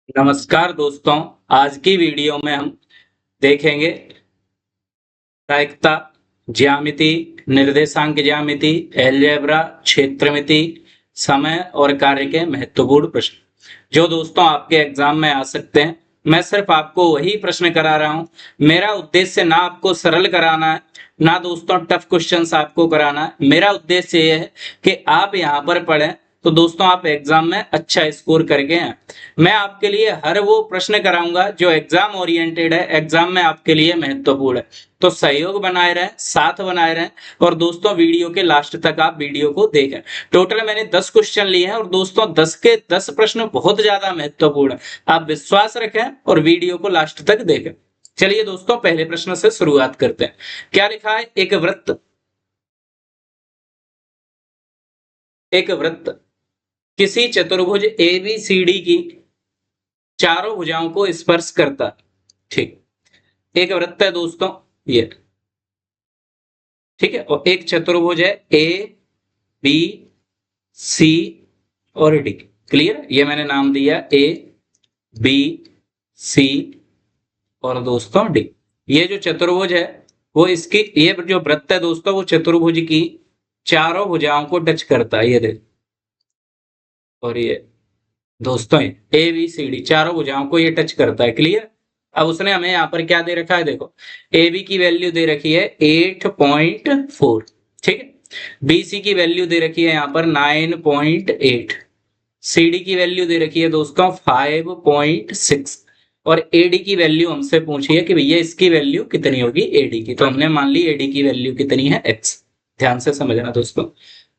नमस्कार दोस्तों, आज की वीडियो में हम देखेंगे प्रायिकता, ज्यामिति, निर्देशांक ज्यामिति, अलजेब्रा, क्षेत्रमिति, समय और कार्य के महत्वपूर्ण प्रश्न जो दोस्तों आपके एग्जाम में आ सकते हैं। मैं सिर्फ आपको वही प्रश्न करा रहा हूं। मेरा उद्देश्य ना आपको सरल कराना है, ना दोस्तों टफ क्वेश्चंस आपको कराना है। मेरा उद्देश्य यह है कि आप यहाँ पर पढ़ें तो दोस्तों आप एग्जाम में अच्छा स्कोर करके आए। मैं आपके लिए हर वो प्रश्न कराऊंगा जो एग्जाम ओरिएंटेड है, एग्जाम में आपके लिए महत्वपूर्ण है। तो सहयोग बनाए रहें, साथ बनाए रहें और दोस्तों वीडियो के लास्ट तक आप वीडियो को देखें। टोटल मैंने 10 क्वेश्चन लिए हैं और दोस्तों 10 के 10 प्रश्न बहुत ज्यादा महत्वपूर्ण है। आप विश्वास रखें और वीडियो को लास्ट तक देखें। चलिए दोस्तों पहले प्रश्न से शुरुआत करते हैं। क्या लिखा है? एक वृत्त किसी चतुर्भुज ABCD की चारों भुजाओं को स्पर्श करता है। ठीक, एक वृत्त है दोस्तों ये, ठीक है, और एक चतुर्भुज है ABC और D। क्लियर? ये मैंने नाम दिया ABC और दोस्तों D। ये जो चतुर्भुज है वो इसकी, ये जो वृत्त है दोस्तों वो चतुर्भुज की चारों भुजाओं को टच करता है। ये देख, और ये दोस्तों ABCD चारों भुजाओं को ये टच करता है। क्लियर? अब उसने हमें यहाँ पर क्या दे रखा है, देखो AB की वैल्यू दे रखी है 8.4, ठीक है, BC की वैल्यू दे रखी है यहाँ पर 9.8, CD की वैल्यू दे रखी है दोस्तों 5.6 और AD की वैल्यू हमसे पूछी है कि भैया इसकी वैल्यू कितनी होगी AD की। तो हमने मान ली AD की वैल्यू कितनी है X। ध्यान से समझना दोस्तों,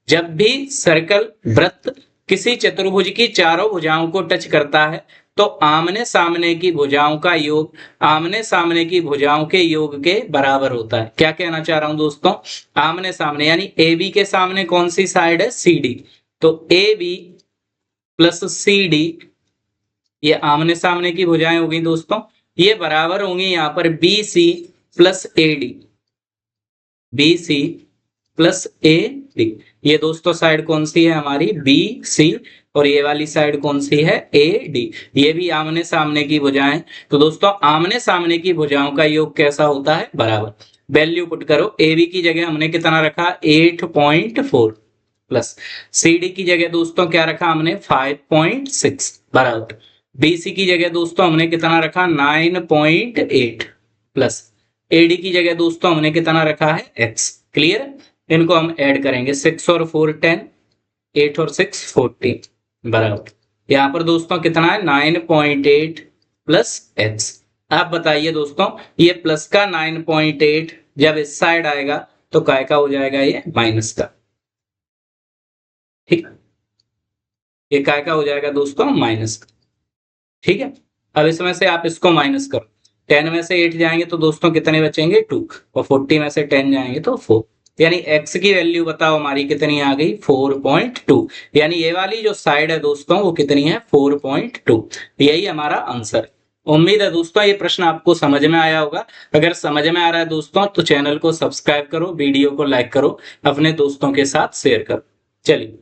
जब भी सर्कल वृत्त किसी चतुर्भुज की चारों भुजाओं को टच करता है तो आमने सामने की भुजाओं का योग आमने सामने की भुजाओं के योग के बराबर होता है। क्या कहना चाह रहा हूं दोस्तों? आमने सामने यानी AB के सामने कौन सी साइड है? CD। तो AB प्लस CD ये आमने सामने की भुजाएं होगी दोस्तों, ये बराबर होंगी यहाँ पर BC plus AD। BC plus AD, ये दोस्तों साइड कौन सी है हमारी? BC और ये वाली साइड कौन सी है? AD। ये भी आमने सामने की भुजाएं। तो दोस्तों आमने सामने की भुजाओं का योग कैसा होता है? बराबर। वैल्यू पुट करो। AB की जगह हमने कितना रखा? 8.4 प्लस CD की जगह दोस्तों क्या रखा हमने? 5.6 बराबर। BC की जगह दोस्तों हमने कितना रखा? 9.8 प्लस AD की जगह दोस्तों हमने कितना रखा है? X। क्लियर? इनको हम ऐड करेंगे, 6 और 4 10, 8 और 6 14 बराबर। यहाँ पर दोस्तों कितना है? 9.8 प्लस X। आप बताइए दोस्तों ये प्लस का 9.8 जब इस साइड आएगा तो काय का हो जाएगा? ये माइनस का। ठीक, ये काय का हो जाएगा दोस्तों? माइनस का। ठीक है, अब इसमें से आप इसको माइनस करो। 10 में से 8 जाएंगे तो दोस्तों कितने बचेंगे? 2 और 40 में से 10 जाएंगे तो 4। यानी x की वैल्यू बताओ हमारी कितनी आ गई? 4.2। यानी ये वाली जो साइड है दोस्तों वो कितनी है? 4.2। यही हमारा आंसर। उम्मीद है दोस्तों ये प्रश्न आपको समझ में आया होगा। अगर समझ में आ रहा है दोस्तों तो चैनल को सब्सक्राइब करो, वीडियो को लाइक करो, अपने दोस्तों के साथ शेयर करो। चलिए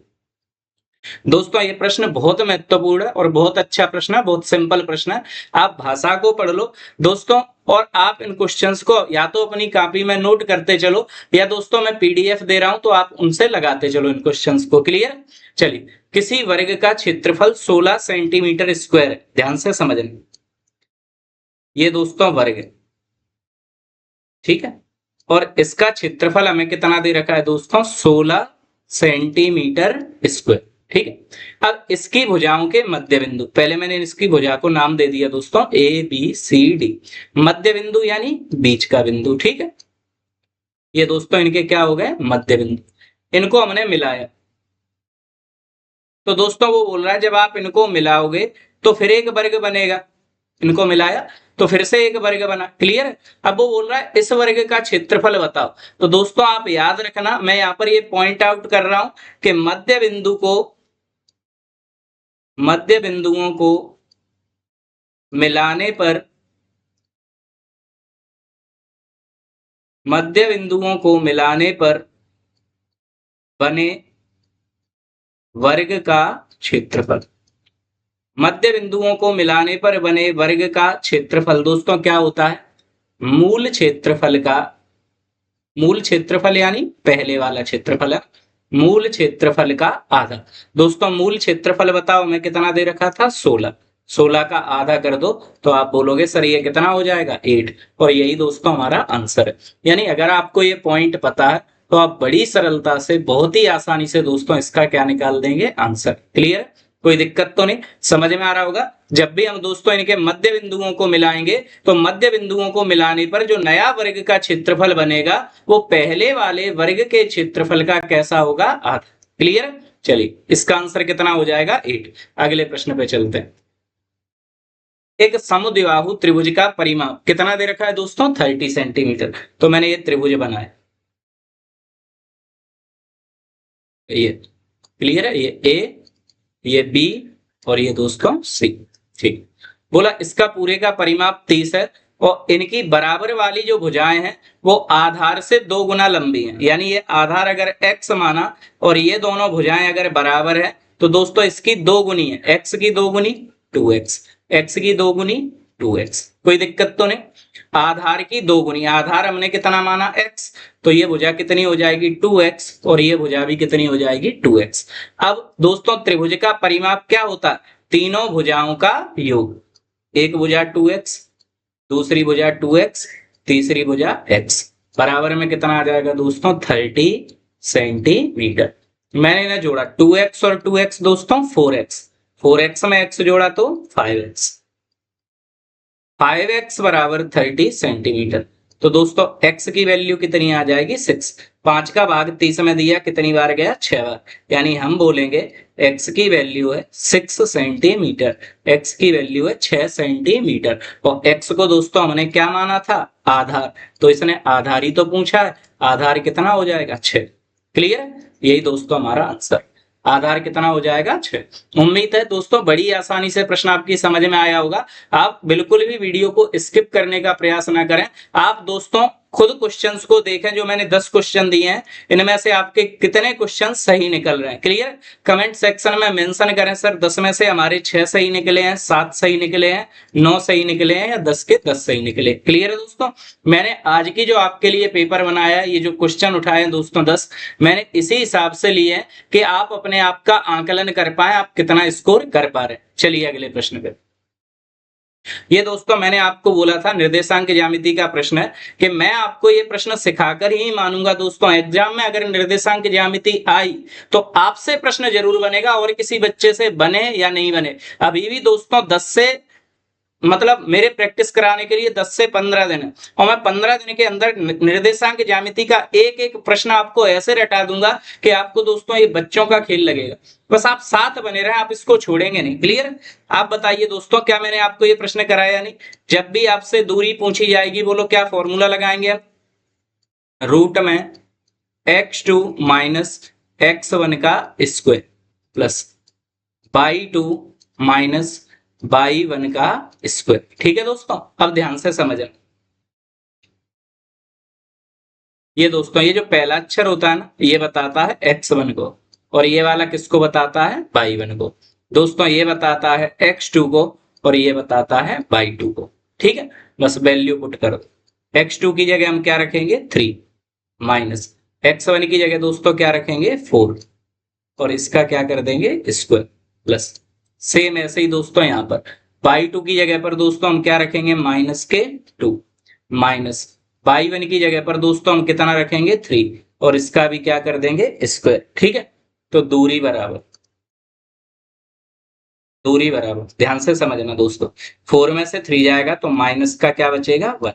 दोस्तों ये प्रश्न बहुत महत्वपूर्ण है और बहुत अच्छा प्रश्न है, बहुत सिंपल प्रश्न है। आप भाषा को पढ़ लो दोस्तों और आप इन क्वेश्चंस को या तो अपनी कॉपी में नोट करते चलो या दोस्तों मैं PDF दे रहा हूं तो आप उनसे लगाते चलो इन क्वेश्चंस को। क्लियर? चलिए, किसी वर्ग का क्षेत्रफल 16 सेंटीमीटर स्क्वायर है। ध्यान से समझना, ये दोस्तों वर्ग है, ठीक है, और इसका क्षेत्रफल हमें कितना दे रखा है दोस्तों? 16 सेंटीमीटर स्क्वायर। ठीक है, अब इसकी भुजाओं के मध्य बिंदु, पहले मैंने इसकी भुजा को नाम दे दिया दोस्तों ABCD। मध्य बिंदु यानी बीच का बिंदु। ठीक है, ये दोस्तों इनके क्या हो गए? मध्य बिंदु। इनको हमने मिलाया तो दोस्तों वो बोल रहा है जब आप इनको मिलाओगे तो फिर एक वर्ग बनेगा। इनको मिलाया तो फिर से एक वर्ग बना। क्लियर? अब वो बोल रहा है इस वर्ग का क्षेत्रफल बताओ। तो दोस्तों आप याद रखना, मैं यहां पर ये पॉइंट आउट कर रहा हूं कि मध्य बिंदुओं को मिलाने पर बने वर्ग का क्षेत्रफल, मध्य बिंदुओं को मिलाने पर बने वर्ग का क्षेत्रफल दोस्तों क्या होता है? मूल क्षेत्रफल का, मूल क्षेत्रफल यानी पहले वाला क्षेत्रफल है, मूल क्षेत्रफल का आधा। दोस्तों मूल क्षेत्रफल बताओ मैं कितना दे रखा था? 16। 16 का आधा कर दो तो आप बोलोगे सर ये कितना हो जाएगा? 8। और यही दोस्तों हमारा आंसर है। यानी अगर आपको ये पॉइंट पता है तो आप बड़ी सरलता से, बहुत ही आसानी से दोस्तों इसका क्या निकाल देंगे? आंसर। क्लियर? कोई दिक्कत तो नहीं, समझ में आ रहा होगा। जब भी हम दोस्तों इनके मध्य बिंदुओं को मिलाएंगे तो मध्य बिंदुओं को मिलाने पर जो नया वर्ग का क्षेत्रफल बनेगा वो पहले वाले वर्ग के क्षेत्रफल का कैसा होगा? आधा। क्लियर? चलिए इसका आंसर कितना हो जाएगा? 8। अगले प्रश्न पे चलते हैं। एक समद्विबाहु त्रिभुज का परिमाप कितना दे रखा है दोस्तों? 30 सेंटीमीटर। तो मैंने ये त्रिभुज बनाया, ये क्लियर है, ये ए, ये बी और ये दोस्तों सी। ठीक, बोला इसका पूरे का परिमाप 30 है और इनकी बराबर वाली जो भुजाएं हैं वो आधार से 2 गुना लंबी हैं। यानी ये आधार अगर x माना और ये दोनों भुजाएं अगर बराबर है तो दोस्तों इसकी 2 गुनी है, x की 2 गुनी 2x, x की 2 गुनी 2x। कोई दिक्कत तो नहीं। आधार की 2 गुनी, आधार हमने कितना माना? x, तो ये भुजा कितनी हो जाएगी? 2x और ये भुजा भी कितनी हो जाएगी? 2x। अब दोस्तों त्रिभुज का परिमाप क्या होता है? तीनों भुजाओं का योग। एक भुजा 2x, दूसरी भुजा 2x, तीसरी भुजा x, बराबर में कितना आ जाएगा दोस्तों? 30 सेंटीमीटर। मैंने ना जोड़ा 2x और 2x दोस्तों 4x, 4x में x जोड़ा तो 5x, 5x बराबर 30 सेंटीमीटर। तो दोस्तों x की वैल्यू कितनी आ जाएगी? 6। 5 का भाग 30 में दिया, कितनी बार गया? 6 बार। यानी हम बोलेंगे x की वैल्यू है 6 सेंटीमीटर, x की वैल्यू है 6 सेंटीमीटर। और x को दोस्तों हमने क्या माना था? आधार। तो इसने आधार ही तो पूछा है, आधार कितना हो जाएगा? 6। क्लियर? यही दोस्तों हमारा आंसर। आधार कितना हो जाएगा? 6। उम्मीद है दोस्तों बड़ी आसानी से प्रश्न आपकी समझ में आया होगा। आप बिल्कुल भी वीडियो को स्किप करने का प्रयास ना करें। आप दोस्तों खुद क्वेश्चंस को देखें, जो मैंने 10 क्वेश्चन दिए हैं इनमें से आपके कितने क्वेश्चन सही निकल रहे हैं। क्लियर? कमेंट सेक्शन में मेंशन करें सर 10 में से हमारे 6 सही निकले हैं, 7 सही निकले हैं, 9 सही निकले हैं या 10 के 10 सही निकले। क्लियर है दोस्तों? मैंने आज की जो आपके लिए पेपर बनाया है, ये जो क्वेश्चन उठाए हैं दोस्तों 10, मैंने इसी हिसाब से लिए हैं कि आप अपने आप का आंकलन कर पाए, आप कितना स्कोर कर पा रहे हैं। चलिए अगले प्रश्न पे। ये दोस्तों मैंने आपको बोला था निर्देशांक ज्यामिति का प्रश्न है कि मैं आपको ये प्रश्न सिखाकर ही मानूंगा दोस्तों। एग्जाम में अगर निर्देशांक ज्यामिति आई तो आपसे प्रश्न जरूर बनेगा, और किसी बच्चे से बने या नहीं बने। अभी भी दोस्तों 10 से मतलब मेरे प्रैक्टिस कराने के लिए 10 से 15 दिन है, और मैं 15 दिन के अंदर निर्देशांक ज्यामिति का एक एक प्रश्न आपको ऐसे रटा दूंगा कि आपको दोस्तों ये बच्चों का खेल लगेगा। बस आप साथ बने रहे, आप इसको छोड़ेंगे नहीं। क्लियर? आप बताइए दोस्तों, क्या मैंने आपको ये प्रश्न कराया या नहीं? जब भी आपसे दूरी पूछी जाएगी, बोलो क्या फॉर्मूला लगाएंगे आप? रूट में x2 माइनस x1 का square plus y2 minus y1 का स्क्वायर। ठीक है दोस्तों? अब ध्यान से समझें। ये दोस्तों ये जो पहला अक्षर होता है ना, ये बताता है x1 को, और ये वाला किसको बताता है? y1 को। दोस्तों ये बताता है x2 को और ये बताता है y2 को। ठीक है? बस वैल्यू पुट करो। x2 की जगह हम क्या रखेंगे? 3 माइनस x1 की जगह दोस्तों क्या रखेंगे? 4, और इसका क्या कर देंगे? Square plus. सेम ऐसे ही दोस्तों यहाँ पर y2 की जगह पर दोस्तों हम क्या रखेंगे? माइनस के 2 माइनस y1 की जगह पर दोस्तों हम कितना रखेंगे? 3, और इसका भी क्या कर देंगे? स्क्वायर। ठीक है? तो दूरी बराबर, दूरी बराबर, ध्यान से समझना दोस्तों, 4 में से 3 जाएगा तो माइनस का क्या बचेगा? 1।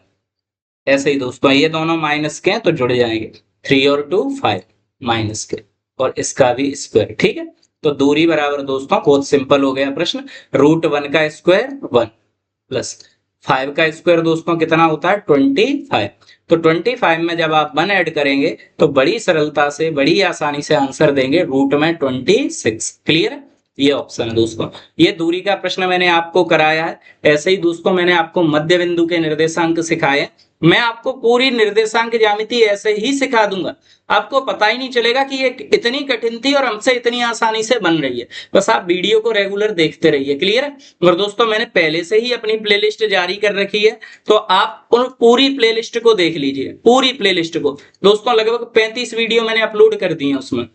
ऐसे ही दोस्तों ये दोनों माइनस के हैं तो जुड़ जाएंगे, 3 और 2 5 माइनस के, और इसका भी स्क्वायर। ठीक है? तो दूरी बराबर दोस्तों बहुत सिंपल हो गया प्रश्न। रूट 1 का स्क्वायर 1 प्लस 5 का स्क्वायर दोस्तों कितना होता है? 25। तो 25 में जब आप 1 ऐड करेंगे तो बड़ी सरलता से, बड़ी आसानी से आंसर देंगे रूट में 26। क्लियर? ये ऑप्शन है दोस्तों। ये दूरी का प्रश्न मैंने आपको कराया है। ऐसे ही दोस्तों मैंने आपको मध्य बिंदु के निर्देशांक सिखाए हैं। मैं आपको पूरी निर्देशांक ज्यामिति ऐसे ही सिखा दूंगा, आपको पता ही नहीं चलेगा कि ये इतनी कठिन थी और हमसे इतनी आसानी से बन रही है। बस आप वीडियो को रेगुलर देखते रहिए। क्लियर है? और दोस्तों मैंने पहले से ही अपनी प्लेलिस्ट जारी कर रखी है, तो आप उन पूरी प्लेलिस्ट को देख लीजिए, पूरी प्लेलिस्ट को। दोस्तों लगभग 35 वीडियो मैंने अपलोड कर दी है उसमें।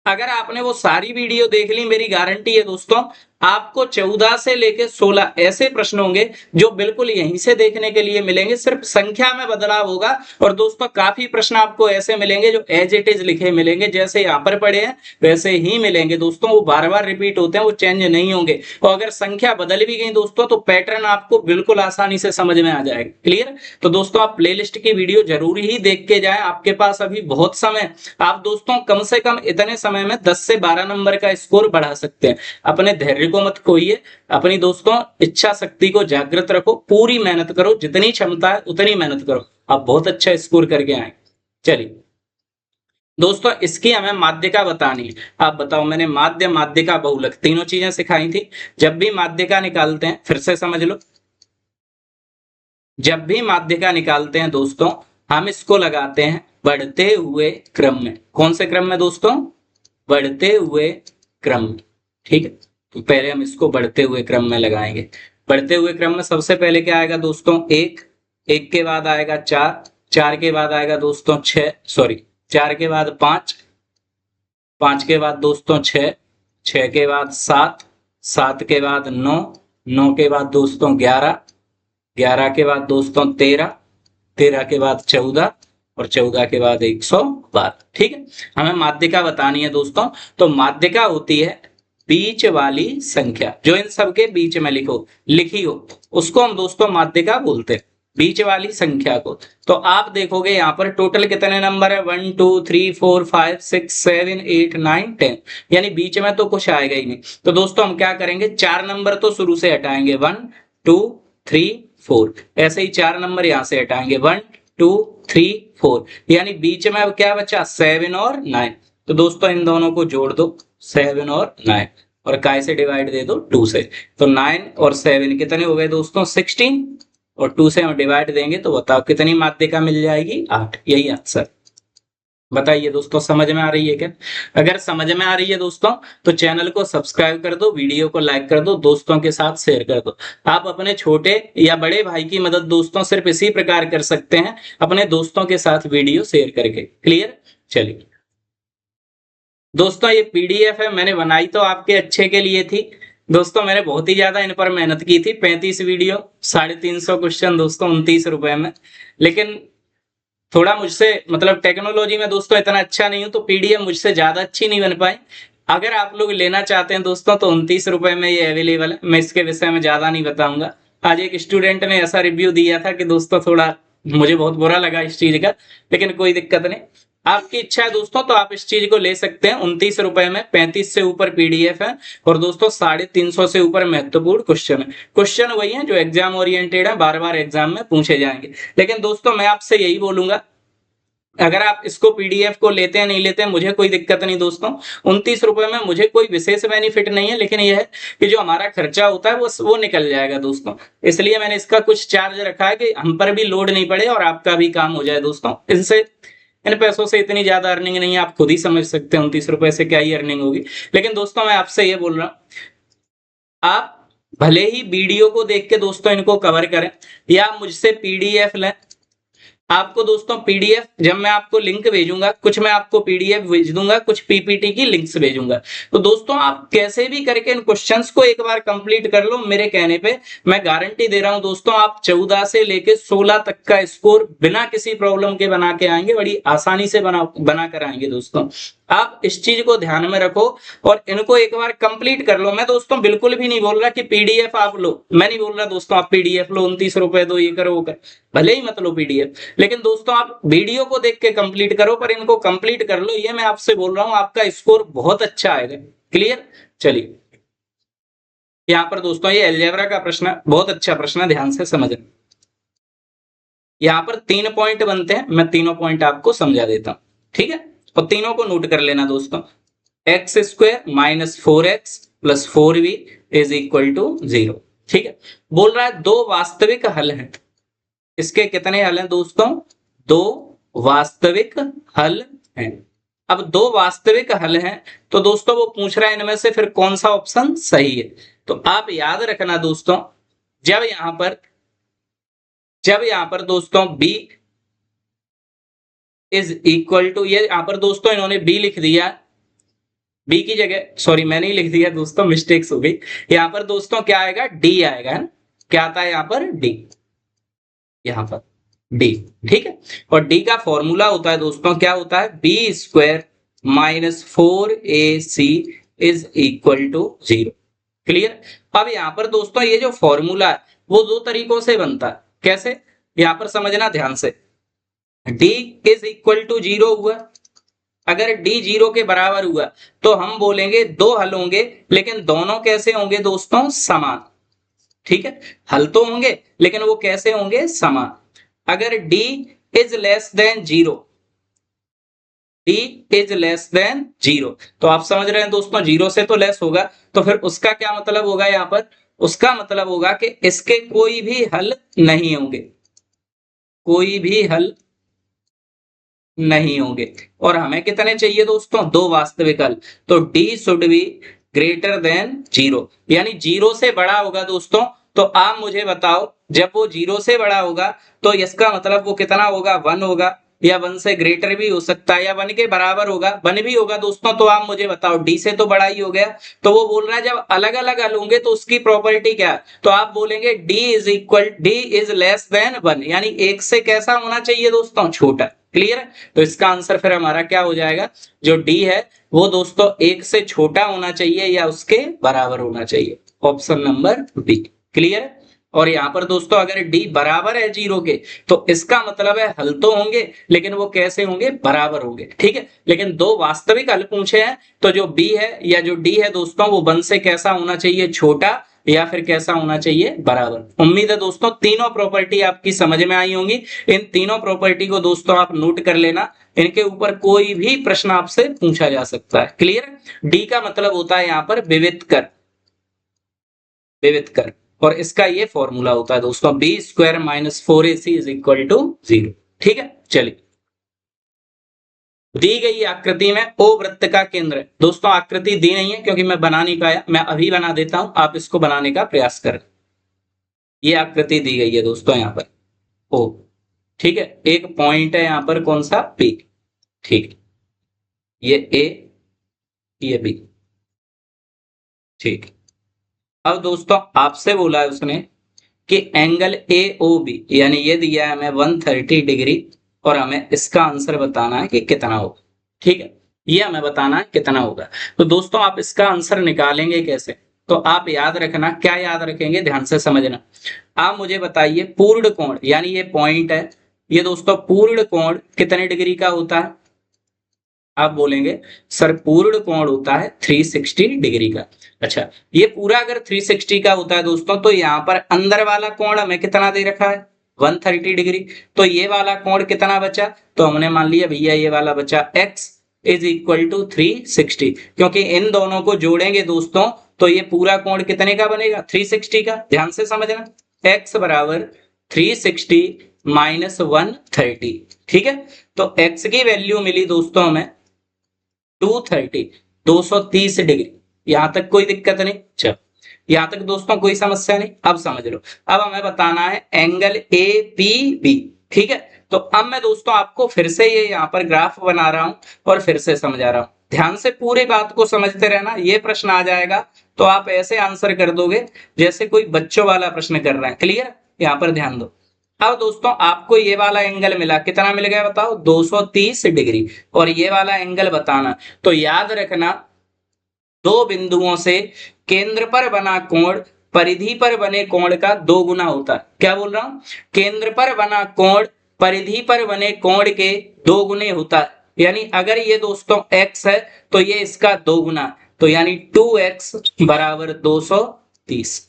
अगर आपने वो सारी वीडियो देख ली, मेरी गारंटी है दोस्तों आपको 14 से लेकर 16 ऐसे प्रश्न होंगे जो बिल्कुल यहीं से देखने के लिए मिलेंगे, सिर्फ संख्या में बदलाव होगा। और दोस्तों काफी प्रश्न आपको ऐसे मिलेंगे जो एज इट इज लिखे मिलेंगे, जैसे यहाँ पर पड़े हैं वैसे ही मिलेंगे दोस्तों। वो बार बार रिपीट होते हैं, वो चेंज नहीं होंगे। और अगर संख्या बदल भी गई दोस्तों तो पैटर्न आपको बिल्कुल आसानी से समझ में आ जाएगा। क्लियर? तो दोस्तों आप प्लेलिस्ट की वीडियो जरूरी ही देख के जाए, आपके पास अभी बहुत समय। आप दोस्तों कम से कम इतने समय में 10 से 12 नंबर का स्कोर बढ़ा सकते हैं। अपने धैर्य को मत खोइए, अपनी दोस्तों इच्छा शक्ति को जागृत रखो, पूरी मेहनत करो, जितनी क्षमता है उतनी मेहनत करो, आप बहुत अच्छा स्कोर करके आए। चलिए दोस्तों इसकी हमें माध्यिका बतानी है। आप बताओ, मैंने माध्य, माध्यिका, बहुलक तीनों चीजें सिखाई थी। जब भी माध्यिका निकालते हैं, फिर से समझ लो, जब भी माध्यिका निकालते हैं दोस्तों हम इसको लगाते हैं बढ़ते हुए क्रम में। कौन से क्रम में दोस्तों? बढ़ते हुए क्रम में। ठीक है, तो पहले हम इसको बढ़ते हुए क्रम में लगाएंगे। बढ़ते हुए क्रम में सबसे पहले क्या आएगा दोस्तों? एक, एक के बाद आएगा चार, चार के बाद आएगा दोस्तों छह, सॉरी चार के बाद पांच, पांच के बाद दोस्तों छह, छह के बाद सात, सात के बाद नौ, नौ के बाद दोस्तों ग्यारह, ग्यारह के बाद दोस्तों तेरह, तेरह के बाद चौदह, और चौदह के बाद 112। ठीक है, हमें माध्यिका बतानी है दोस्तों। तो माध्यिका होती है बीच वाली संख्या, जो इन सब के बीच में लिखी हो उसको हम दोस्तों माध्यिका बोलते हैं, बीच वाली संख्या को। तो आप देखोगे यहाँ पर टोटल कितने नंबर है? 1 2 3 4 5 6 7 8 9 10, यानी बीच में तो कुछ आएगा ही नहीं। तो दोस्तों हम क्या करेंगे, चार नंबर तो शुरू से हटाएंगे, 1 2 3 4, ऐसे ही चार नंबर यहाँ से हटाएंगे, 1 2 3 4, यानी बीच में अब क्या बचा? 7 और 9। तो दोस्तों इन दोनों को जोड़ दो, 7 और 9, और काय से डिवाइड दे दो? 2 से। तो 9 और 7 कितने हो गए दोस्तों? 16, और 2 से हम डिवाइड देंगे तो बताओ कितनी माध्यिका मिल जाएगी? 8। यही आंसर। बताइए दोस्तों समझ में आ रही है क्या? अगर समझ में आ रही है दोस्तों तो चैनल को सब्सक्राइब कर दो, वीडियो को लाइक कर दो, दोस्तों के साथ शेयर कर दो। आप अपने छोटे या बड़े भाई की मदद दोस्तों सिर्फ इसी प्रकार कर सकते हैं, अपने दोस्तों के साथ वीडियो शेयर करके। क्लियर? चलिए दोस्तों ये पीडीएफ है, मैंने बनाई तो आपके अच्छे के लिए थी दोस्तों। मैंने बहुत ही ज्यादा इन पर मेहनत की थी। 35 वीडियो, 350 क्वेश्चन दोस्तों, 29 रुपए में। लेकिन थोड़ा मुझसे मतलब टेक्नोलॉजी में दोस्तों इतना अच्छा नहीं हूं, तो पीडीएफ मुझसे ज्यादा अच्छी नहीं बन पाई। अगर आप लोग लेना चाहते हैं दोस्तों तो 29 रुपए में ये अवेलेबल है। मैं इसके विषय में ज्यादा नहीं बताऊंगा। आज एक स्टूडेंट ने ऐसा रिव्यू दिया था कि दोस्तों थोड़ा मुझे बहुत बुरा लगा इस चीज का, लेकिन कोई दिक्कत नहीं, आपकी इच्छा है दोस्तों तो आप इस चीज को ले सकते हैं। 29 रुपए में 35 से ऊपर पीडीएफ है, और दोस्तों 350 से ऊपर महत्वपूर्ण क्वेश्चन है। क्वेश्चन वही है जो एग्जाम ओरिएंटेड है, बार बार एग्जाम में पूछे जाएंगे। लेकिन दोस्तों मैं आपसे यही बोलूंगा, अगर आप इसको पीडीएफ को लेते हैं नहीं लेते हैं मुझे कोई दिक्कत नहीं दोस्तों। 29 रुपए में मुझे कोई विशेष बेनिफिट नहीं है, लेकिन यह है कि जो हमारा खर्चा होता है वो निकल जाएगा दोस्तों। इसलिए मैंने इसका कुछ चार्ज रखा है कि हम पर भी लोड नहीं पड़े और आपका भी काम हो जाए दोस्तों। इनसे इन पैसों से इतनी ज्यादा अर्निंग नहीं है, आप खुद ही समझ सकते हैं 29 रुपए से क्या ही अर्निंग होगी। लेकिन दोस्तों मैं आपसे ये बोल रहा हूं, आप भले ही वीडियो को देख के दोस्तों इनको कवर करें या मुझसे पीडीएफ लें। आपको दोस्तों पीडीएफ जब मैं आपको लिंक भेजूंगा, कुछ मैं आपको पीडीएफ भेज दूंगा, कुछ पीपीटी की लिंक्स भेजूंगा। तो दोस्तों आप कैसे भी करके इन क्वेश्चंस को एक बार कंप्लीट कर लो, मेरे कहने पे मैं गारंटी दे रहा हूं दोस्तों आप 14 से लेके 16 तक का स्कोर बिना किसी प्रॉब्लम के बना के आएंगे, बड़ी आसानी से बना कर आएंगे दोस्तों। आप इस चीज को ध्यान में रखो और इनको एक बार कंप्लीट कर लो। मैं दोस्तों बिल्कुल भी नहीं बोल रहा कि पीडीएफ आप लो, मैं नहीं बोल रहा दोस्तों आप पीडीएफ लो, 29 रुपए दो, ये करो वो कर, भले ही मत लो पीडीएफ, लेकिन दोस्तों आप वीडियो को देख के कंप्लीट करो, पर इनको कंप्लीट कर लो, ये मैं आपसे बोल रहा हूं, आपका स्कोर बहुत अच्छा आएगा। क्लियर? चलिए यहां पर दोस्तों ये अलजेब्रा का प्रश्न, बहुत अच्छा प्रश्न, ध्यान से समझना। यहां पर 3 पॉइंट बनते हैं, मैं तीनों पॉइंट आपको समझा देता हूं, ठीक है? और तीनों को नोट कर लेना दोस्तों। X square minus 4x plus 4b is equal to 0। ठीक है, बोल रहा है दो वास्तविक हल हैं। इसके कितने हल हैं दोस्तों? दो वास्तविक हल हैं। अब दो वास्तविक हल हैं तो दोस्तों वो पूछ रहा है इनमें से फिर कौन सा ऑप्शन सही है। तो आप याद रखना दोस्तों, जब यहां पर दोस्तों b इज इक्वल टू, ये यहां पर दोस्तों इन्होंने b लिख दिया, b की जगह, सॉरी मैंने ही लिख दिया दोस्तों, मिस्टेक्स हो गई। यहां पर दोस्तों क्या आएगा? d आएगा, है? क्या आता है यहां पर? d, यहां पर d। ठीक है, और d का फॉर्मूला होता है दोस्तों, क्या होता है? B square minus 4ac is equal to 0। Clear? अब यहां पर दोस्तों ये जो फॉर्मूला है वो दो तरीकों से बनता है। कैसे? यहां पर समझना ध्यान से। d इज इक्वल टू 0 हुआ, अगर d 0 के बराबर हुआ तो हम बोलेंगे दो हल होंगे, लेकिन दोनों कैसे होंगे दोस्तों? समान। ठीक है, हल तो होंगे लेकिन वो कैसे होंगे? समान। अगर d is less than 0, d is less than 0, तो आप समझ रहे हैं दोस्तों 0 से तो लेस होगा, तो फिर उसका क्या मतलब होगा? यहां पर उसका मतलब होगा कि इसके कोई भी हल नहीं होंगे, कोई भी हल नहीं होंगे। और हमें कितने चाहिए दोस्तों? दो वास्तविक हल। तो d should be greater than 0, यानी 0 से बड़ा होगा दोस्तों। तो आप मुझे बताओ, जब वो 0 से बड़ा होगा तो इसका मतलब वो कितना होगा? 1 होगा, या 1 से ग्रेटर भी हो सकता है, या 1 के बराबर होगा, 1 भी होगा दोस्तों। तो आप मुझे बताओ, d से तो बड़ा ही हो गया। तो वो बोल रहा है जब अलग अलग हल होंगे तो उसकी प्रॉपर्टी क्या है? तो आप बोलेंगे d इज लेस देन 1, यानी 1 से कैसा होना चाहिए दोस्तों? छोटा। क्लियर है? तो इसका आंसर फिर हमारा क्या हो जाएगा? जो d है वो दोस्तों 1 से छोटा होना चाहिए या उसके बराबर होना चाहिए, ऑप्शन नंबर बी। क्लियर है? और यहां पर दोस्तों अगर d बराबर है 0 के तो इसका मतलब है हल तो होंगे, लेकिन वो कैसे होंगे? बराबर होंगे। ठीक है, लेकिन दो वास्तविक हल पूछे हैं तो जो b है या जो d है दोस्तों वो 1 से कैसा होना चाहिए? छोटा, या फिर कैसा होना चाहिए? बराबर। उम्मीद है दोस्तों तीनों प्रॉपर्टी आपकी समझ में आई होंगी। इन तीनों प्रॉपर्टी को दोस्तों आप नोट कर लेना, इनके ऊपर कोई भी प्रश्न आपसे पूछा जा सकता है। क्लियर? डी का मतलब होता है यहां पर विविध कर, विविध कर, और इसका ये फॉर्मूला होता है दोस्तों B square minus 4ac is equal to 0। ठीक है, चलिए दी गई आकृति में ओ वृत्त का केंद्र है। दोस्तों आकृति दी नहीं है क्योंकि मैं बना नहीं पाया, मैं अभी बना देता हूं, आप इसको बनाने का प्रयास करें। ये आकृति दी गई है दोस्तों यहां पर ओ। ठीक है, एक पॉइंट है यहां पर, कौन सा? पी। ठीक, ये ए, ये बी। ठीक, अब दोस्तों आपसे बोला है उसने कि एंगल ए ओ बी, यानी ये दिया है हमें 130 डिग्री, और हमें इसका आंसर बताना है कि कितना होगा। ठीक है, ये हमें बताना है कितना होगा। तो दोस्तों आप इसका आंसर निकालेंगे कैसे? तो आप याद रखना, क्या याद रखेंगे? ध्यान से समझना। आप मुझे बताइए पूर्ण कोण, यानी ये पॉइंट है, ये दोस्तों पूर्ण कोण कितने डिग्री का होता है? आप बोलेंगे सर पूर्ण कोण होता है 360 डिग्री का। अच्छा, ये पूरा अगर 360 का होता है दोस्तों तो यहाँ पर अंदर वाला कोण हमें कितना दे रखा है? 130 डिग्री। तो ये वाला कोण कितना बचा? तो हमने मान लिया भैया ये वाला बचा x इज इक्वल टू 360, क्योंकि इन दोनों को जोड़ेंगे दोस्तों तो ये पूरा कोण कितने का बनेगा? 360 का। ध्यान से समझना, x बराबर 360 माइनस 130। ठीक है, तो x की वैल्यू मिली दोस्तों हमें 230, 230 डिग्री। यहां तक कोई दिक्कत नहीं? चलो, यहां तक दोस्तों कोई समस्या नहीं? अब समझ लो, अब हमें बताना है एंगल ए पी बी। ठीक है, तो अब मैं दोस्तों आपको फिर से ये यहाँ पर ग्राफ बना रहा हूं और फिर से समझा रहा हूं। ध्यान से पूरी बात को समझते रहना, ये प्रश्न आ जाएगा तो आप ऐसे आंसर कर दोगे जैसे कोई बच्चों वाला प्रश्न कर रहे हैं। क्लियर? यहाँ पर ध्यान दो। अब दोस्तों आपको ये वाला एंगल मिला, कितना मिल गया बताओ? 230 डिग्री, और ये वाला एंगल बताना। तो याद रखना, दो बिंदुओं से केंद्र पर बना कोण परिधि पर बने कोण का 2 गुना होता है। क्या बोल रहा हूं? केंद्र पर बना कोण परिधि पर बने कोण के 2 गुने होता है। यानी अगर ये दोस्तों x है तो ये इसका 2 गुना, तो यानी 2x बराबर 230।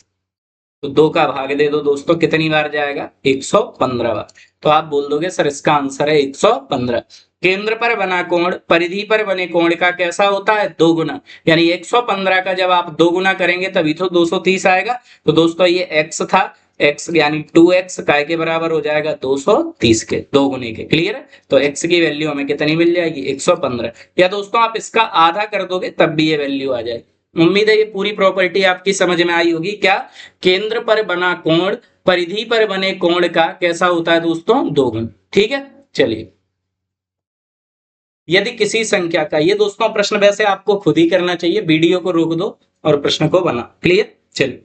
तो 2 का भाग दे दो दोस्तों, कितनी बार जाएगा? 115 बार। तो आप बोल दोगे सर इसका आंसर है 115। केंद्र पर बना कोण परिधि पर बने कोण का कैसा होता है, दोगुना। यानी 115 का जब आप दोगुना करेंगे तभी तो 230 आएगा। तो दोस्तों ये x था, x यानी 2x काय के बराबर हो जाएगा 230 के, दोगुने के। क्लियर है? तो x की वैल्यू हमें कितनी मिल जाएगी, 115। या दोस्तों आप इसका आधा कर दोगे तब भी ये वैल्यू आ जाएगी। उम्मीद है ये पूरी प्रॉपर्टी आपकी समझ में आई होगी। क्या, केंद्र पर बना कोण परिधि पर बने कोण का कैसा होता है दोस्तों, दोगुना। ठीक है, चलिए। यदि किसी संख्या का, ये दोस्तों प्रश्न वैसे आपको खुद ही करना चाहिए, वीडियो को रोक दो और प्रश्न को बना। क्लियर? चलिए,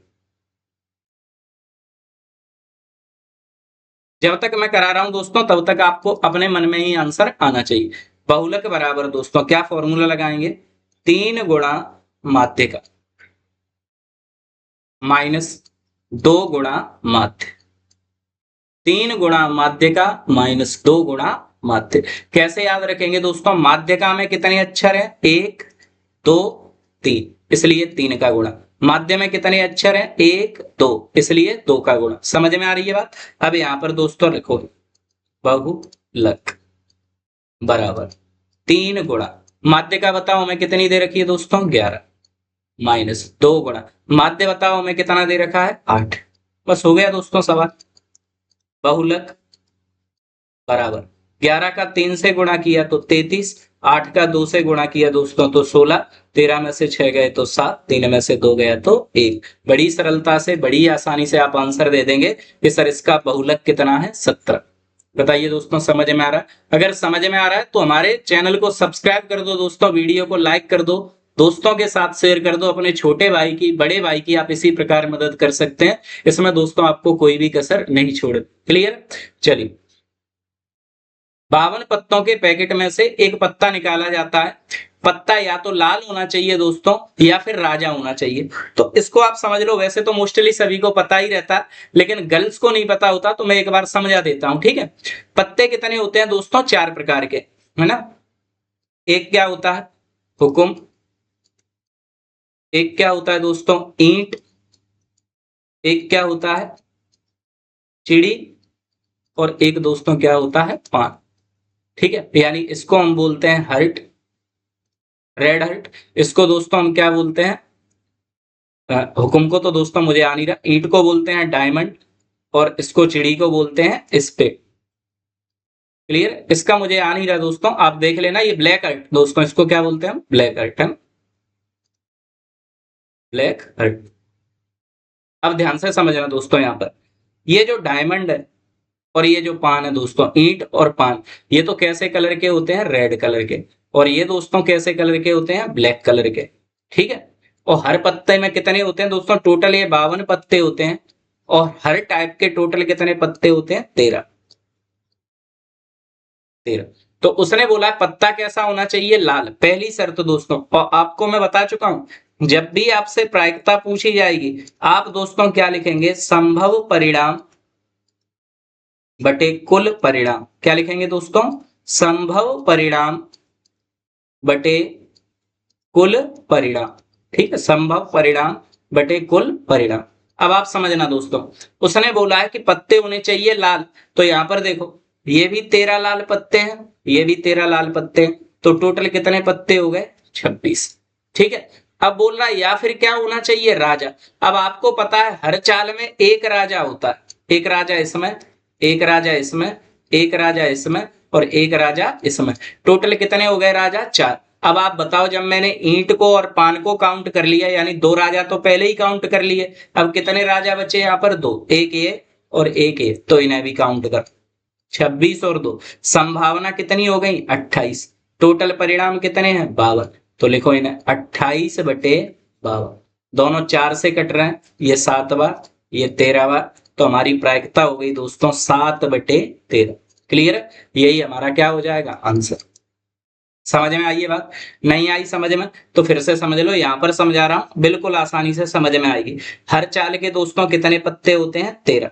जब तक मैं करा रहा हूं दोस्तों तब तक आपको अपने मन में ही आंसर आना चाहिए। बहुलक बराबर दोस्तों क्या फॉर्मूला लगाएंगे, 3 गुणा माध्य का माइनस 2 गुणा माध्य, 3 गुणा माध्य का माइनस 2 गुणा माध्य। कैसे याद रखेंगे दोस्तों, माध्य का में कितने अक्षर है, 1 2 3, इसलिए 3 का गुणा। माध्य में कितने अक्षर हैं, 1 2, इसलिए 2 का गुणा। समझ में आ रही है बात? अब यहां पर दोस्तों लिखो, बहुलक बराबर 3 गुणा माध्य का बताओ हमें कितनी दे रखी है दोस्तों, 11 माइनस 2 गुणा माध्य बताओ हमें कितना दे रखा है, 8। बस हो गया दोस्तों सवाल। बहुलक बराबर 11 का 3 से गुणा किया तो 33, 8 का 2 से गुणा किया दोस्तों तो 16, 13 में से 6 गए तो 7, 3 में से 2 गया तो 1। बड़ी सरलता से, बड़ी आसानी से आप आंसर दे देंगे कि सर इसका बहुलक कितना है, 17। बताइए दोस्तों समझ में आ रहा है? अगर समझ में आ रहा है तो हमारे चैनल को सब्सक्राइब कर दो दोस्तों, वीडियो को लाइक कर दो, दोस्तों के साथ शेयर कर दो, अपने छोटे भाई की, बड़े भाई की आप इसी प्रकार मदद कर सकते हैं। इसमें दोस्तों आपको कोई भी कसर नहीं छोड़। क्लियर? चलिए, 52 पत्तों के पैकेट में से एक पत्ता निकाला जाता है। पत्ता या तो लाल होना चाहिए दोस्तों या फिर राजा होना चाहिए। तो इसको आप समझ लो, वैसे तो मोस्टली सभी को पता ही रहता है, लेकिन गर्ल्स को नहीं पता होता, तो मैं एक बार समझा देता हूं। ठीक है, पत्ते कितने होते हैं दोस्तों, 4 प्रकार के, है ना। एक क्या होता है, हुकुम। एक क्या होता है दोस्तों, ईंट। एक क्या होता है, चिड़ी। और एक दोस्तों क्या होता है, पान। ठीक है, यानी इसको हम बोलते हैं हर्ट, रेड हर्ट। इसको दोस्तों हम क्या बोलते हैं, हुकुम को तो दोस्तों मुझे आ नहीं रहा, ईंट को बोलते हैं डायमंड, और इसको चिड़ी को बोलते हैं स्पेड। क्लियर? इसका मुझे आ नहीं रहा दोस्तों, आप देख लेना। ये ब्लैक हर्ट दोस्तों, इसको क्या बोलते हैं, ब्लैक हर्ट है, ब्लैक हर्ट। अब ध्यान से समझना दोस्तों, यहां पर ये जो डायमंड है और ये जो पान है दोस्तों, ईंट और पान, ये तो कैसे कलर के होते हैं, रेड कलर के। और ये दोस्तों कैसे कलर के होते हैं, ब्लैक कलर के। ठीक है, और हर पत्ते में कितने होते हैं दोस्तों, टोटल ये 52 पत्ते होते हैं। और हर टाइप के टोटल कितने पत्ते होते हैं, 13। तो उसने बोला पत्ता कैसा होना चाहिए, लाल। पहली शर्त दोस्तों, और आपको मैं बता चुका हूं, जब भी आपसे प्रायिकता पूछी जाएगी, आप दोस्तों क्या लिखेंगे, संभव परिणाम बटे कुल परिणाम। क्या लिखेंगे दोस्तों, संभव परिणाम बटे कुल परिणाम। ठीक है, संभव परिणाम बटे कुल परिणाम। अब आप समझना दोस्तों, उसने बोला है कि पत्ते होने चाहिए लाल, तो यहां पर देखो, ये भी 13 लाल पत्ते हैं, ये भी 13 लाल पत्ते हैं, तो टोटल कितने पत्ते हो गए, 26। ठीक है, अब बोल रहा है या फिर क्या होना चाहिए, राजा। अब आपको पता है हर चाल में एक राजा होता है, एक राजा इसमें, एक राजा इसमें, एक राजा इसमें, और एक राजा इसमें। टोटल कितने हो गए राजा, 4। अब आप बताओ, जब मैंने ईंट को और पान को काउंट कर लिया, यानी 2 राजा तो पहले ही काउंट कर लिए, अब कितने राजा बचे यहाँ पर, 2, एक ये और एक ये, तो इन्हें भी काउंट कर, 26 और 2, संभावना कितनी हो गई, 28। टोटल परिणाम कितने हैं, 52। तो लिखो इन्हें 28 बटे 52। दोनों 4 से कट रहे हैं, ये 7 बार, ये 13 बार, तो हमारी प्रायिकता हो गई दोस्तों 7 बटे 13। क्लियर? यही हमारा क्या हो जाएगा, आंसर। समझ में आई ये बात? नहीं आई समझ में तो फिर से समझ लो, यहां पर समझा रहा हूं, बिल्कुल आसानी से समझ में आएगी। हर चाल के दोस्तों कितने पत्ते होते हैं, 13,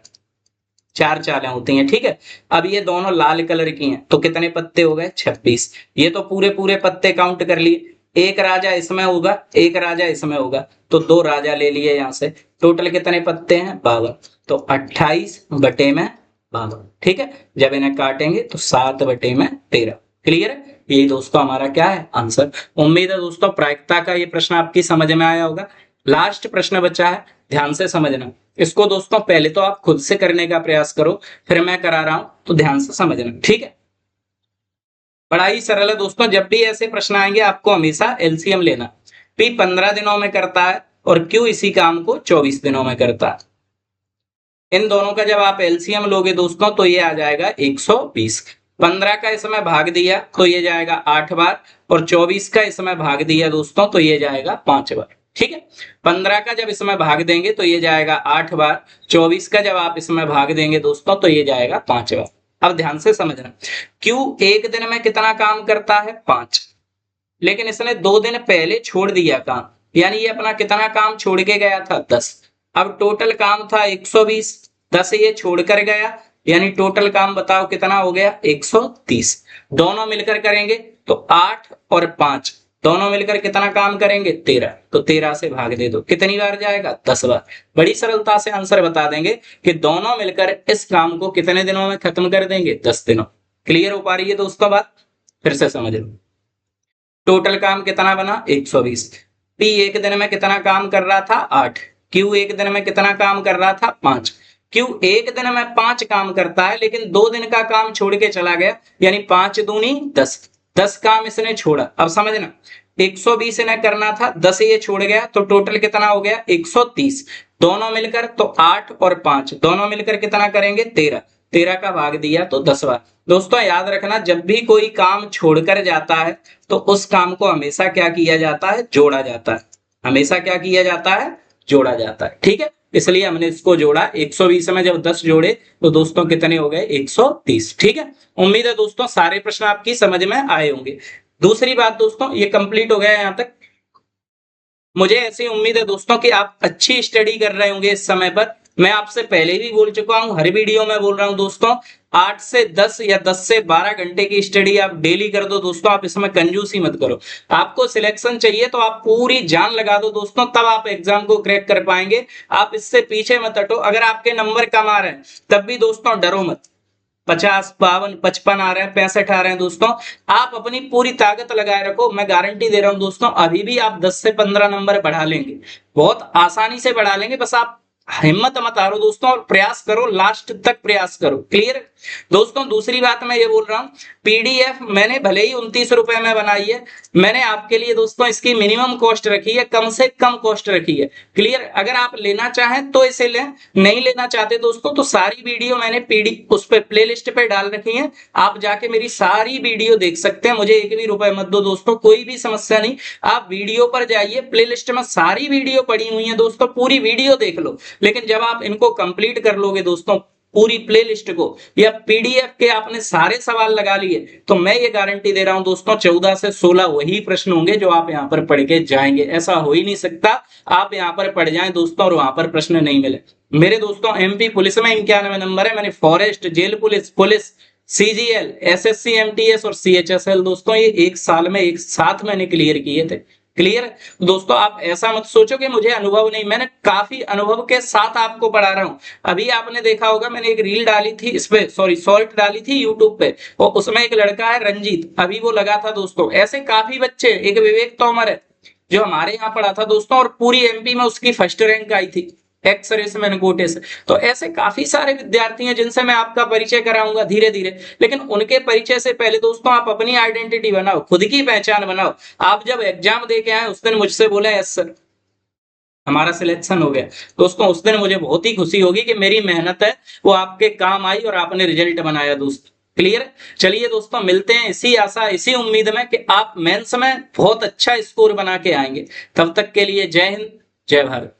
4 चालें होती हैं। ठीक है, अब ये दोनों लाल कलर की हैं, तो कितने पत्ते हो गए, 26। ये तो पूरे पूरे पत्ते काउंट कर लिए, एक राजा इसमें होगा, एक राजा इसमें होगा, तो 2 राजा ले लिए यहां से। टोटल कितने पत्ते हैं, 52, तो 28 बटे में 52। ठीक है, जब इन्हें काटेंगे तो 7 बटे में 13। क्लियर है? यही दोस्तों हमारा क्या है आंसर। उम्मीद है दोस्तों प्रायिकता का ये प्रश्न आपकी समझ में आया होगा। लास्ट प्रश्न बचा है, ध्यान से समझना इसको दोस्तों। पहले तो आप खुद से करने का प्रयास करो, फिर मैं करा रहा हूं तो ध्यान से समझना, ठीक है। बड़ा ही सरल है दोस्तों, जब भी ऐसे प्रश्न आएंगे आपको हमेशा एलसीएम लेना। पी 15 दिनों में करता है और क्यू इसी काम को 24 दिनों में करता है। इन दोनों का जब आप एलसीएम लोगे दोस्तों तो ये आ जाएगा 120। 15 का इसमें भाग दिया तो ये जाएगा 8 बार, और 24 का इसमें भाग दिया दोस्तों तो ये जाएगा 5 बार, ठीक है। 15 का जब इसमें भाग देंगे तो ये जाएगा 8 बार, 24 का जब आप इसमें भाग देंगे दोस्तों तो ये जाएगा 5 बार। अब ध्यान से समझना, क्यू एक दिन में कितना काम करता है 5, लेकिन इसने 2 दिन पहले छोड़ दिया काम, यानी ये अपना कितना काम छोड़ के गया था 10। अब टोटल काम था 120, 10 ये छोड़ कर गया, यानी टोटल काम बताओ कितना हो गया 130। दोनों मिलकर करेंगे तो 8 और 5 दोनों मिलकर कितना काम करेंगे 13, तो 13 से भाग दे दो, कितनी बार जाएगा 10 बार। बड़ी सरलता से आंसर बता देंगे कि दोनों मिलकर इस काम को कितने दिनों में खत्म कर देंगे 10 दिनों। क्लियर हो पा रही है दोस्तों बात? फिर से समझ लो, टोटल काम कितना बना 120। पी एक दिन में कितना काम कर रहा था 8, क्यू एक दिन में कितना काम कर रहा था 5। क्यू एक दिन में 5 काम करता है लेकिन 2 दिन का काम छोड़ के चला गया, यानी 5 दूनी 10, 10 काम इसने छोड़ा। अब समझना 120 इन्हें करना था, 10 ये छोड़ गया तो टोटल कितना हो गया 130। दोनों मिलकर तो 8 और 5 दोनों मिलकर कितना करेंगे 13, 13 का भाग दिया तो 10 बार। दोस्तों याद रखना, जब भी कोई काम छोड़कर जाता है तो उस काम को हमेशा क्या किया जाता है जोड़ा जाता है, हमेशा क्या किया जाता है जोड़ा जाता है, ठीक है। इसलिए हमने इसको जोड़ा, 120 में जब 10 जोड़े तो दोस्तों कितने हो गए 130, ठीक है। उम्मीद है दोस्तों सारे प्रश्न आपकी समझ में आए होंगे। दूसरी बात दोस्तों, ये कंप्लीट हो गया यहां तक। मुझे ऐसी उम्मीद है दोस्तों कि आप अच्छी स्टडी कर रहे होंगे इस समय पर। मैं आपसे पहले भी बोल चुका हूं, हर वीडियो में बोल रहा हूं दोस्तों, 8 से 10 या 10 से 12 घंटे की स्टडी आप डेली कर दो दोस्तों। आप इसमें कंजूसी मत करो। आपको सिलेक्शन चाहिए तो आप पूरी जान लगा दो दोस्तों, तब आप एग्जाम को क्रैक कर पाएंगे। आप इससे पीछे मत हटो। अगर आपके नंबर कम आ रहे हैं तब भी दोस्तों डरो मत, 50, 52, 55 आ रहे हैं, 65 आ रहे हैं दोस्तों, आप अपनी पूरी ताकत लगाए रखो। मैं गारंटी दे रहा हूं दोस्तों, अभी भी आप 10 से 15 नंबर बढ़ा लेंगे, बहुत आसानी से बढ़ा लेंगे। बस आप हिम्मत मत हारो दोस्तों और प्रयास करो, लास्ट तक प्रयास करो। क्लियर दोस्तों? दूसरी बात मैं ये बोल रहा हूं, पीडीएफ मैंने भले ही 29 रुपए में बनाई है, मैंने आपके लिए दोस्तों इसकी मिनिमम कॉस्ट रखी है, कम से कम कॉस्ट रखी है। क्लियर? अगर आप लेना चाहें तो इसे लें, नहीं लेना चाहते दोस्तों तो सारी वीडियो मैंने पीडी उस पे प्लेलिस्ट पे डाल रखी है, आप जाके मेरी सारी वीडियो देख सकते हैं। मुझे एक भी रुपए मत दो दोस्तों, कोई भी समस्या नहीं। आप वीडियो पर जाइए, प्लेलिस्ट में सारी वीडियो पड़ी हुई है दोस्तों, पूरी वीडियो देख लो। लेकिन जब आप इनको कंप्लीट कर लोगे दोस्तों, पूरी प्लेलिस्ट को या पीडीएफ के आपने सारे सवाल लगा लिए, तो मैं ये गारंटी दे रहा हूं दोस्तों 14 से 16 वही प्रश्न होंगे जो आप यहां पर पढ़ के जाएंगे। ऐसा हो ही नहीं सकता आप यहां पर पढ़ जाएं दोस्तों और वहां पर प्रश्न नहीं मिले। मेरे दोस्तों एमपी पुलिस में 91 नंबर है, मैंने forest, jail police, police, CGL, SSC, MTS और सीएचएसएल दोस्तों ये एक साल में एक साथ मैंने क्लियर किए थे। क्लियर दोस्तों? आप ऐसा मत सोचो कि मुझे अनुभव नहीं, मैंने काफी अनुभव के साथ आपको पढ़ा रहा हूं। अभी आपने देखा होगा मैंने एक रील डाली थी इस पे, सॉरी शॉर्ट डाली थी यूट्यूब पे, और उसमें एक लड़का है रंजीत, अभी वो लगा था दोस्तों। ऐसे काफी बच्चे, एक विवेक तोमर है जो हमारे यहाँ पढ़ा था दोस्तों और पूरी एमपी में उसकी फर्स्ट रैंक आई थी एक्स मैन कोटे से। तो ऐसे काफी सारे विद्यार्थी हैं जिनसे मैं आपका परिचय कराऊंगा धीरे धीरे, लेकिन उनके परिचय से पहले दोस्तों आप अपनी आइडेंटिटी बनाओ, खुद की पहचान बनाओ। आप जब एग्जाम दे के आए उस दिन मुझसे बोले यस सर हमारा सिलेक्शन हो गया, दोस्तों उस दिन मुझे बहुत ही खुशी होगी कि मेरी मेहनत है वो आपके काम आई और आपने रिजल्ट बनाया दोस्त। क्लियर? चलिए दोस्तों मिलते हैं इसी आशा, इसी उम्मीद में कि आप मेंस में बहुत अच्छा स्कोर बना के आएंगे। तब तक के लिए जय हिंद, जय भारत।